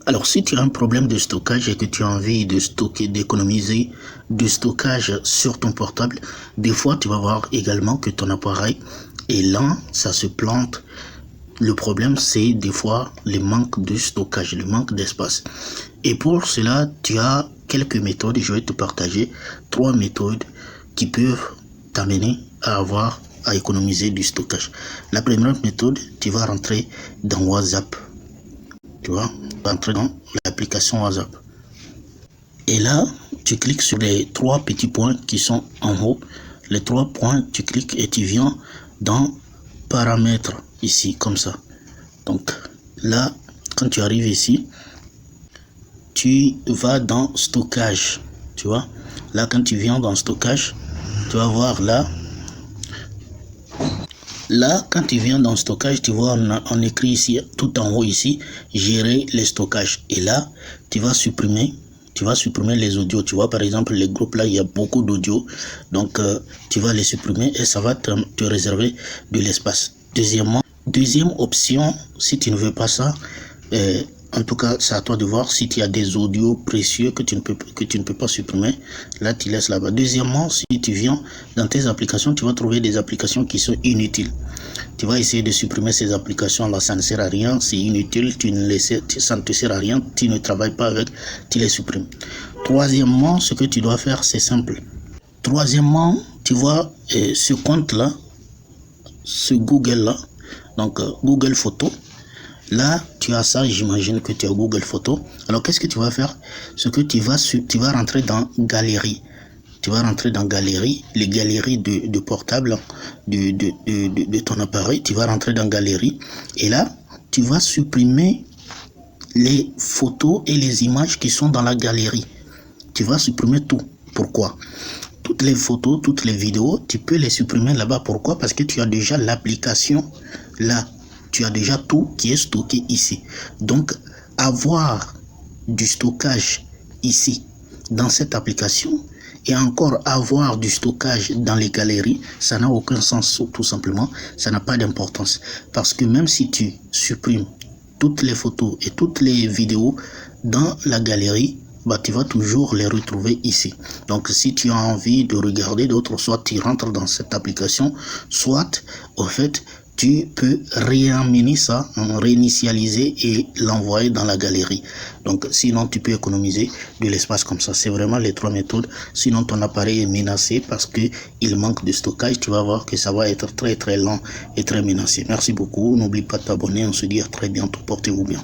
Alors, si tu as un problème de stockage et que tu as envie de stocker, d'économiser du stockage sur ton portable, des fois, tu vas voir également que ton appareil est lent, ça se plante. Le problème, c'est des fois le manque de stockage, le manque d'espace. Et pour cela, tu as quelques méthodes. Je vais te partager 3 méthodes qui peuvent t'amener à économiser du stockage. La première méthode, tu vas rentrer dans WhatsApp. Tu vas rentrer dans l'application WhatsApp. Et là, tu cliques sur les 3 petits points qui sont en haut. Les 3 points, tu cliques et tu viens dans paramètres ici, comme ça. Donc là, quand tu arrives ici, tu vas dans stockage. Tu vois, là, quand tu viens dans stockage, tu vas voir là. Là, quand tu viens dans stockage, tu vois, on écrit ici, tout en haut ici, gérer les stockages. Et là, tu vas supprimer les audios. Tu vois, par exemple, les groupes là, il y a beaucoup d'audio. Donc, tu vas les supprimer et ça va te réserver de l'espace. Deuxième option, si tu ne veux pas ça, en tout cas, c'est à toi de voir si tu as des audios précieux que tu ne peux pas supprimer. Là, tu laisses là-bas. Deuxièmement, si tu viens dans tes applications, tu vas trouver des applications qui sont inutiles. Tu vas essayer de supprimer ces applications-là, ça ne sert à rien, c'est inutile, ça ne te sert à rien, tu ne travailles pas avec, tu les supprimes. Troisièmement, ce que tu dois faire, c'est simple. Troisièmement, tu vois ce compte-là, ce Google-là, donc Google Photos. Là, tu as ça, j'imagine que tu as Google Photos. Alors, qu'est-ce que tu vas faire? Ce que tu vas rentrer dans Galerie. Tu vas rentrer dans Galerie, les galeries de portable de ton appareil. Tu vas rentrer dans Galerie. Et là, tu vas supprimer les photos et les images qui sont dans la galerie. Tu vas supprimer tout. Pourquoi? Toutes les photos, toutes les vidéos, tu peux les supprimer là-bas. Pourquoi? Parce que tu as déjà l'application là. Tu as déjà tout qui est stocké ici. Donc, avoir du stockage ici, dans cette application, et encore avoir du stockage dans les galeries, ça n'a aucun sens, tout simplement. Ça n'a pas d'importance. Parce que même si tu supprimes toutes les photos et toutes les vidéos dans la galerie, bah, tu vas toujours les retrouver ici. Donc, si tu as envie de regarder d'autres, soit tu rentres dans cette application, soit, au fait, tu peux réamener ça, réinitialiser et l'envoyer dans la galerie. Donc, sinon, tu peux économiser de l'espace comme ça. C'est vraiment les 3 méthodes. Sinon, ton appareil est menacé parce qu'il manque de stockage. Tu vas voir que ça va être très, très lent et très menacé. Merci beaucoup. N'oublie pas de t'abonner. On se dit à très bientôt. Portez-vous bien.